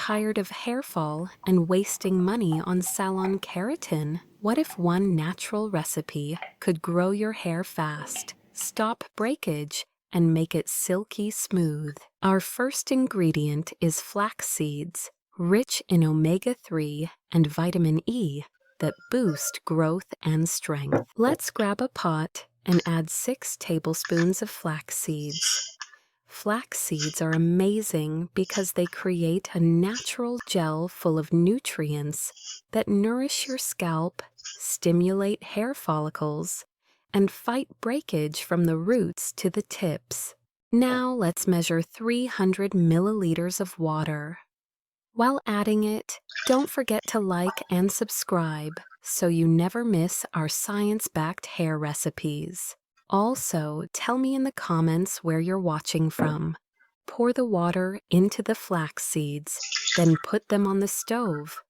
Tired of hair fall and wasting money on salon keratin? What if one natural recipe could grow your hair fast, stop breakage, and make it silky smooth? Our first ingredient is flax seeds, rich in omega-3 and vitamin E that boost growth and strength. Let's grab a pot and add 6 tablespoons of flax seeds. Flax seeds are amazing because they create a natural gel full of nutrients that nourish your scalp, stimulate hair follicles, and fight breakage from the roots to the tips. Now let's measure 300 milliliters of water. While adding it, don't forget to like and subscribe so you never miss our science-backed hair recipes. Also, tell me in the comments where you're watching from. Pour the water into the flax seeds, then put them on the stove.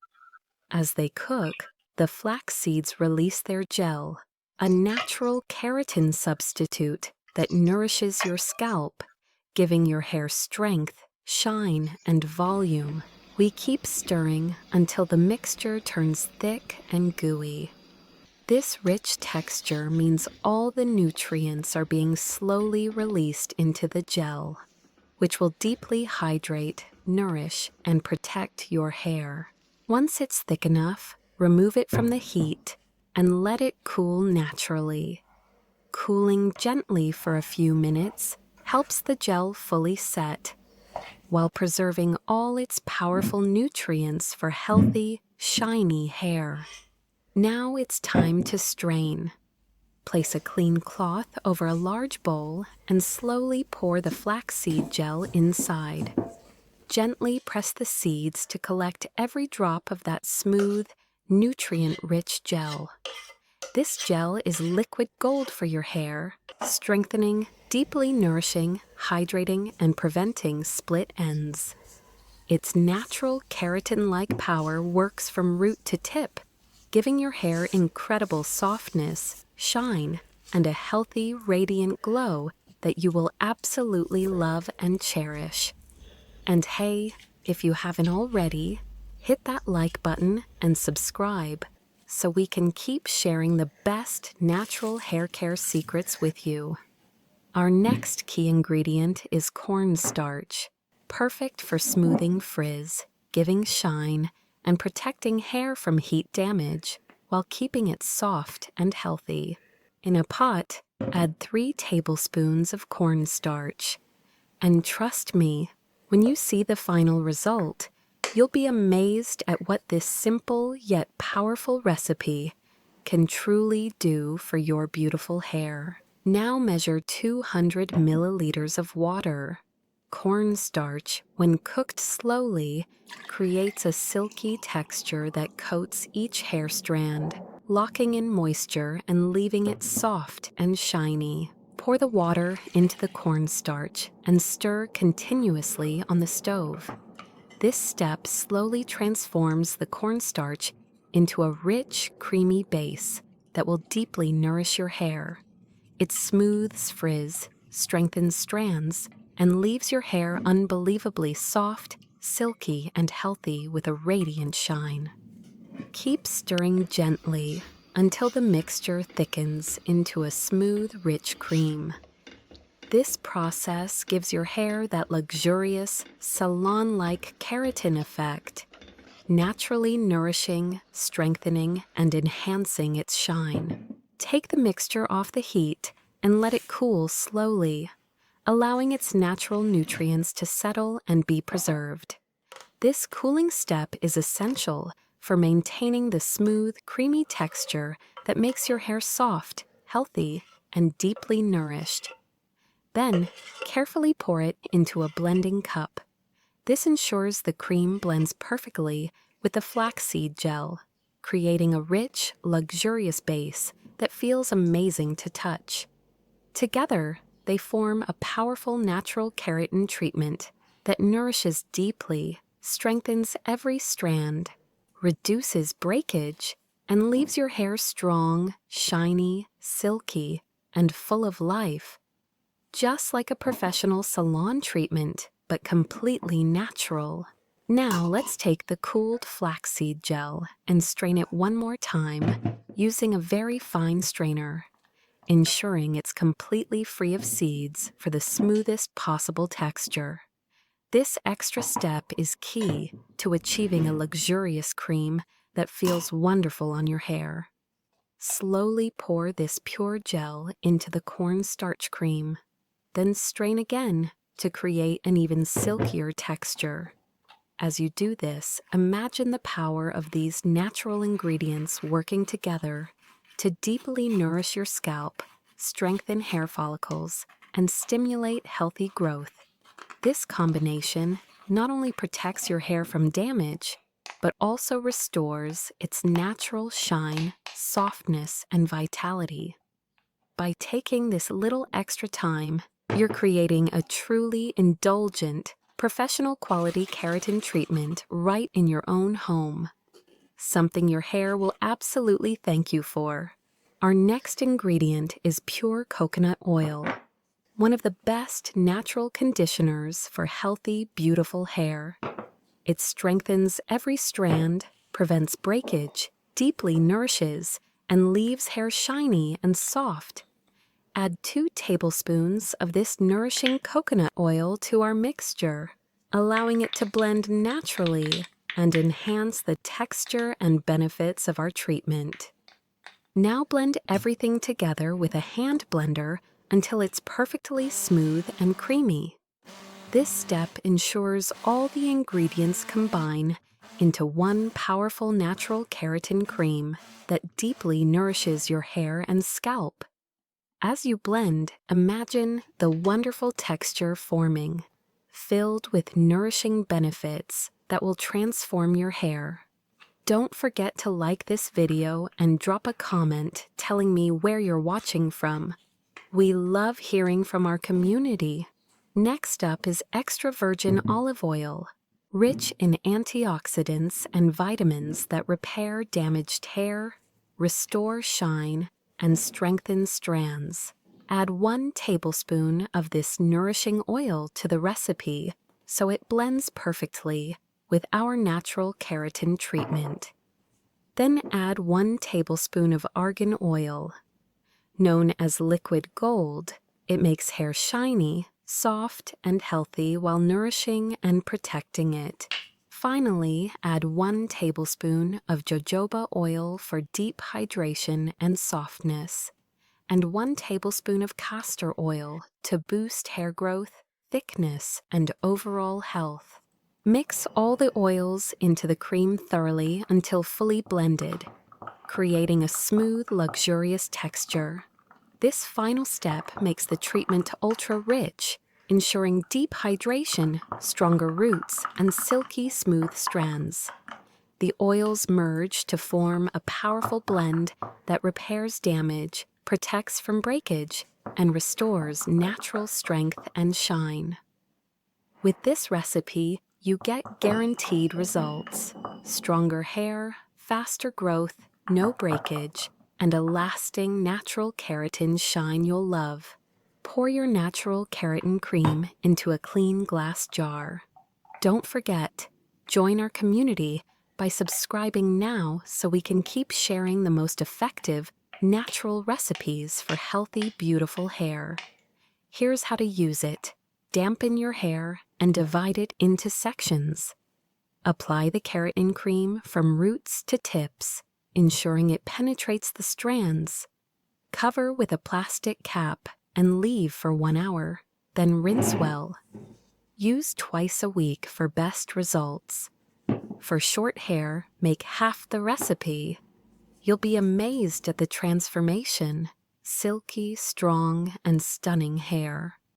As they cook, the flax seeds release their gel, a natural keratin substitute that nourishes your scalp, giving your hair strength, shine, and volume. We keep stirring until the mixture turns thick and gooey. This rich texture means all the nutrients are being slowly released into the gel, which will deeply hydrate, nourish, and protect your hair. Once it's thick enough, remove it from the heat and let it cool naturally. Cooling gently for a few minutes helps the gel fully set, while preserving all its powerful nutrients for healthy, shiny hair. Now it's time to strain. Place a clean cloth over a large bowl and slowly pour the flaxseed gel inside. Gently press the seeds to collect every drop of that smooth, nutrient-rich gel. This gel is liquid gold for your hair, strengthening, deeply nourishing, hydrating, and preventing split ends. Its natural keratin-like power works from root to tip, giving your hair incredible softness, shine, and a healthy, radiant glow that you will absolutely love and cherish. And hey, if you haven't already, hit that like button and subscribe so we can keep sharing the best natural hair care secrets with you. Our next key ingredient is cornstarch, perfect for smoothing frizz, giving shine, and protecting hair from heat damage while keeping it soft and healthy. In a pot, add 3 tablespoons of cornstarch. And trust me, when you see the final result, you'll be amazed at what this simple yet powerful recipe can truly do for your beautiful hair. Now measure 200 milliliters of water. Cornstarch, when cooked slowly, creates a silky texture that coats each hair strand, locking in moisture and leaving it soft and shiny. Pour the water into the cornstarch and stir continuously on the stove. This step slowly transforms the cornstarch into a rich, creamy base that will deeply nourish your hair. It smooths frizz, strengthens strands, and leaves your hair unbelievably soft, silky, and healthy with a radiant shine. Keep stirring gently until the mixture thickens into a smooth, rich cream. This process gives your hair that luxurious, salon-like keratin effect, naturally nourishing, strengthening, and enhancing its shine. Take the mixture off the heat and let it cool slowly, allowing its natural nutrients to settle and be preserved. This cooling step is essential for maintaining the smooth, creamy texture that makes your hair soft, healthy, and deeply nourished. Then, carefully pour it into a blending cup. This ensures the cream blends perfectly with the flaxseed gel, creating a rich, luxurious base that feels amazing to touch. Together, they form a powerful natural keratin treatment that nourishes deeply, strengthens every strand, reduces breakage, and leaves your hair strong, shiny, silky, and full of life. Just like a professional salon treatment, but completely natural. Now let's take the cooled flaxseed gel and strain it one more time using a very fine strainer, ensuring it's completely free of seeds for the smoothest possible texture. This extra step is key to achieving a luxurious cream that feels wonderful on your hair. Slowly pour this pure gel into the cornstarch cream, then strain again to create an even silkier texture. As you do this, imagine the power of these natural ingredients working together to deeply nourish your scalp, strengthen hair follicles, and stimulate healthy growth. This combination not only protects your hair from damage, but also restores its natural shine, softness, and vitality. By taking this little extra time, you're creating a truly indulgent, professional quality keratin treatment right in your own home. Something your hair will absolutely thank you for. Our next ingredient is pure coconut oil, one of the best natural conditioners for healthy, beautiful hair. It strengthens every strand, prevents breakage, deeply nourishes, and leaves hair shiny and soft. Add 2 tablespoons of this nourishing coconut oil to our mixture, allowing it to blend naturally and enhance the texture and benefits of our treatment. Now blend everything together with a hand blender until it's perfectly smooth and creamy. This step ensures all the ingredients combine into one powerful natural keratin cream that deeply nourishes your hair and scalp. As you blend, imagine the wonderful texture forming, filled with nourishing benefits that will transform your hair. Don't forget to like this video and drop a comment telling me where you're watching from. We love hearing from our community. Next up is extra virgin olive oil, rich in antioxidants and vitamins that repair damaged hair, restore shine, and strengthen strands. Add 1 tablespoon of this nourishing oil to the recipe so it blends perfectly with our natural keratin treatment. Then add 1 tablespoon of argan oil. Known as liquid gold, it makes hair shiny, soft, and healthy while nourishing and protecting it. Finally, add 1 tablespoon of jojoba oil for deep hydration and softness, and 1 tablespoon of castor oil to boost hair growth, thickness, and overall health. Mix all the oils into the cream thoroughly until fully blended, creating a smooth, luxurious texture. This final step makes the treatment ultra-rich, ensuring deep hydration, stronger roots, and silky smooth strands. The oils merge to form a powerful blend that repairs damage, protects from breakage, and restores natural strength and shine. With this recipe, you get guaranteed results: stronger hair, faster growth, no breakage, and a lasting natural keratin shine you'll love. Pour your natural keratin cream into a clean glass jar. Don't forget, join our community by subscribing now so we can keep sharing the most effective, natural recipes for healthy, beautiful hair. Here's how to use it. Dampen your hair and divide it into sections. Apply the keratin cream from roots to tips, ensuring it penetrates the strands. Cover with a plastic cap and leave for 1 hour, then rinse well. Use twice a week for best results. For short hair, make half the recipe. You'll be amazed at the transformation: silky, strong, and stunning hair.